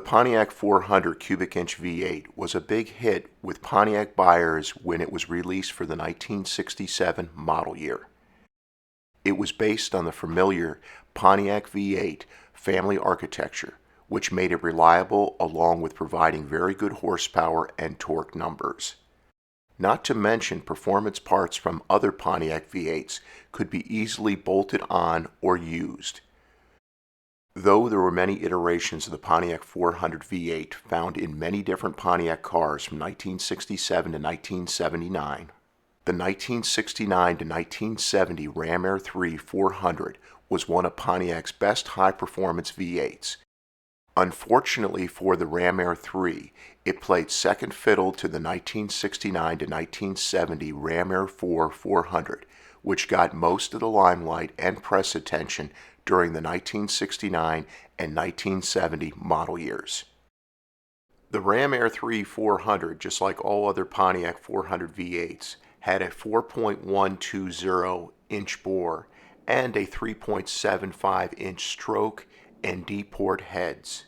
Pontiac 400 cubic inch V8 was a big hit with Pontiac buyers when it was released for the 1967 model year. It was based on the familiar Pontiac V8 family architecture, which made it reliable along with providing very good horsepower and torque numbers. Not to mention performance parts from other Pontiac V8s could be easily bolted on or used. Though there were many iterations of the Pontiac 400 V8 found in many different Pontiac cars from 1967 to 1979, the 1969 to 1970 Ram Air 3 400 was one of Pontiac's best high-performance V8s. Unfortunately for the Ram Air 3, it played second fiddle to the 1969 to 1970 Ram Air 4 400, which got most of the limelight and press attention during the 1969 and 1970 model years. The Ram Air 3 400, just like all other Pontiac 400 V8s, had a 4.120-inch bore and a 3.75-inch stroke and D-port heads.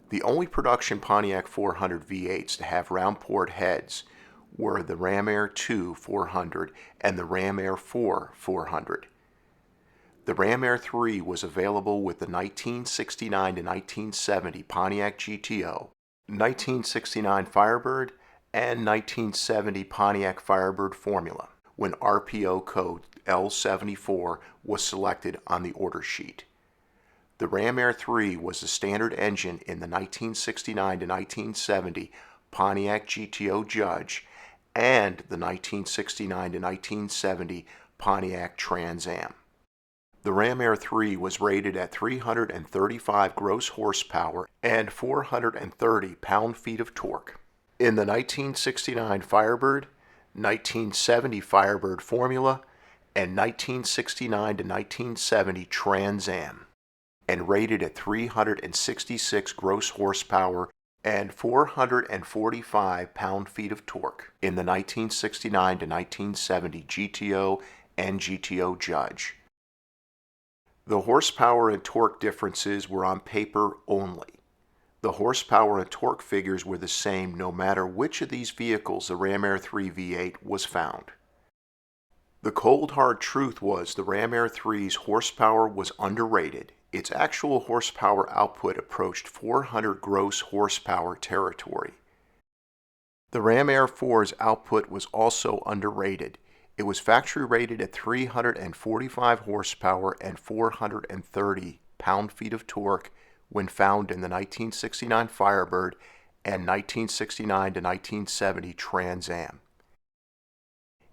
The only production Pontiac 400 V8s to have round port heads were the Ram Air 2 400 and the Ram Air 4 400. The Ram Air 3 was available with the 1969 to 1970 Pontiac GTO, 1969 Firebird, and 1970 Pontiac Firebird Formula when RPO code L74 was selected on the order sheet. The Ram Air 3 was the standard engine in the 1969 to 1970 Pontiac GTO Judge and the 1969 to 1970 Pontiac Trans Am. The Ram Air 3 was rated at 335 gross horsepower and 430 pound-feet of torque. In the 1969 Firebird, 1970 Firebird Formula, and 1969 to 1970 Trans Am, and rated at 366 gross horsepower and 445 pound-feet of torque in the 1969 to 1970 GTO and GTO Judge. The horsepower and torque differences were on paper only. The horsepower and torque figures were the same no matter which of these vehicles the Ram Air 3 V8 was found. The cold hard truth was the Ram Air 3's horsepower was underrated. Its actual horsepower output approached 400 gross horsepower territory. The Ram Air 4's output was also underrated. It was factory rated at 345 horsepower and 430 pound-feet of torque when found in the 1969 Firebird and 1969 to 1970 Trans Am.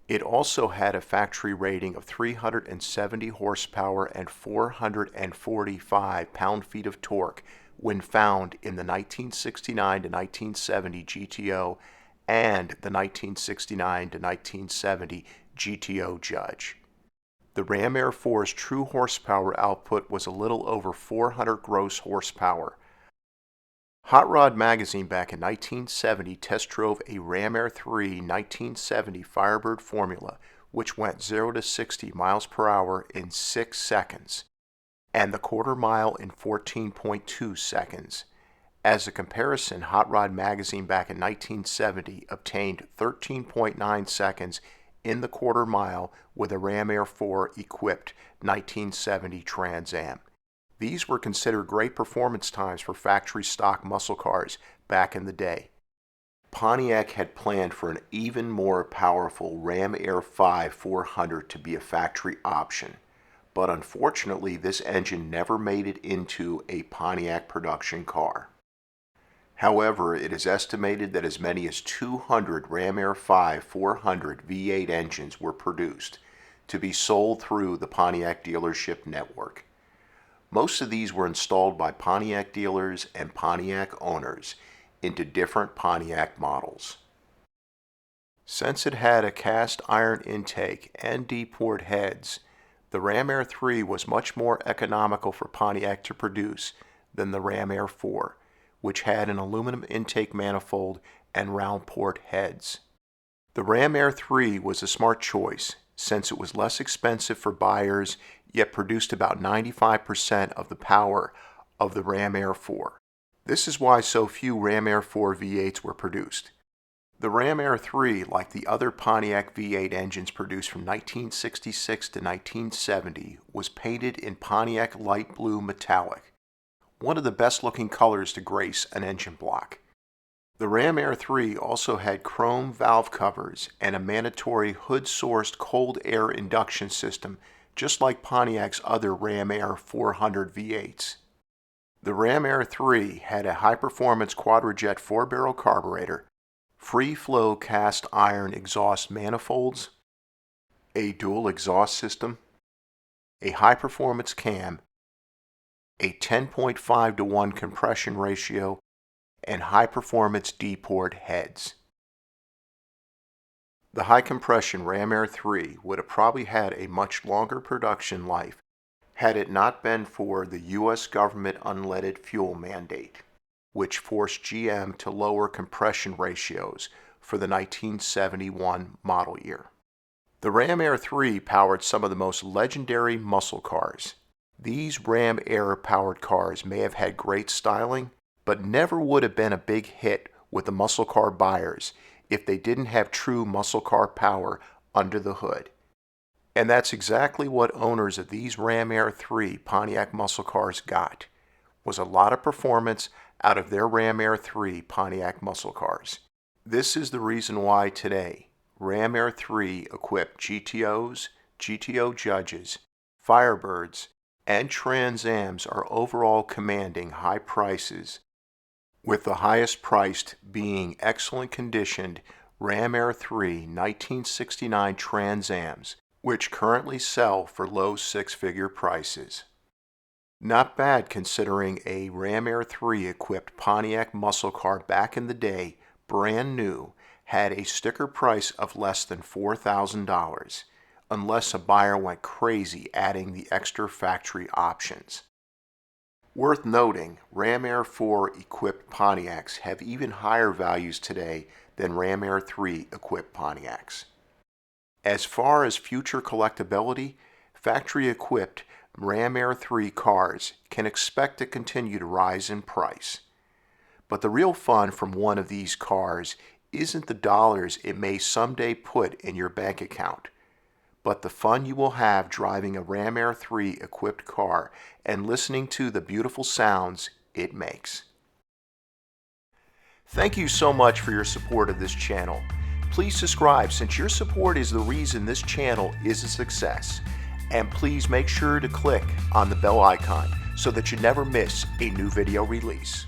It also had a factory rating of 370 horsepower and 445 pound-feet of torque when found in the 1969 to 1970 GTO and the 1969 to 1970 GTO Judge. The Ram Air 4's true horsepower output was a little over 400 gross horsepower. Hot Rod Magazine back in 1970 test drove a Ram Air 3 1970 Firebird Formula, which went 0 to 60 miles per hour in 6 seconds, and the quarter mile in 14.2 seconds. As a comparison, Hot Rod Magazine back in 1970 obtained 13.9 seconds in the quarter mile with a Ram Air 4 equipped 1970 Trans Am. These were considered great performance times for factory stock muscle cars back in the day. Pontiac had planned for an even more powerful Ram Air 5 400 to be a factory option, but unfortunately this engine never made it into a Pontiac production car. However, it is estimated that as many as 200 Ram Air 5 400 V8 engines were produced to be sold through the Pontiac dealership network. Most of these were installed by Pontiac dealers and Pontiac owners into different Pontiac models. Since it had a cast iron intake and D-port heads, the Ram Air 3 was much more economical for Pontiac to produce than the Ram Air 4, which had an aluminum intake manifold and round port heads. The Ram Air 3 was a smart choice since it was less expensive for buyers yet produced about 95% of the power of the Ram Air 4. This is why so few Ram Air 4 V8s were produced. The Ram Air 3, like the other Pontiac V8 engines produced from 1966 to 1970, was painted in Pontiac light blue metallic, one of the best looking colors to grace an engine block. The Ram Air 3 also had chrome valve covers and a mandatory hood-sourced cold air induction system, just like Pontiac's other Ram Air 400 V8s. The Ram Air 3 had a high-performance quadrajet 4-barrel carburetor, free-flow cast iron exhaust manifolds, a dual exhaust system, a high-performance cam, a 10.5:1 compression ratio, and high-performance D-port heads. The high-compression Ram Air 3 would have probably had a much longer production life had it not been for the U.S. government unleaded fuel mandate, which forced GM to lower compression ratios for the 1971 model year. The Ram Air 3 powered some of the most legendary muscle cars. These Ram Air powered cars may have had great styling, but never would have been a big hit with the muscle car buyers if they didn't have true muscle car power under the hood. And that's exactly what owners of these Ram Air 3 Pontiac muscle cars got, was a lot of performance out of their Ram Air 3 Pontiac muscle cars. This is the reason why today Ram Air 3 equipped GTOs, GTO Judges, Firebirds, and Trans Ams are overall commanding high prices, with the highest priced being excellent conditioned Ram Air 3 1969 Trans Ams, which currently sell for low six-figure prices. Not bad considering a Ram Air 3 equipped Pontiac muscle car back in the day, brand new, had a sticker price of less than $4,000, unless a buyer went crazy adding the extra factory options. Worth noting, Ram Air 4 equipped Pontiacs have even higher values today than Ram Air 3 equipped Pontiacs. As far as future collectability, factory equipped Ram Air 3 cars can expect to continue to rise in price. But the real fun from one of these cars isn't the dollars it may someday put in your bank account, but the fun you will have driving a Ram Air 3 equipped car and listening to the beautiful sounds it makes. Thank you so much for your support of this channel. Please subscribe, since your support is the reason this channel is a success. And please make sure to click on the bell icon so that you never miss a new video release.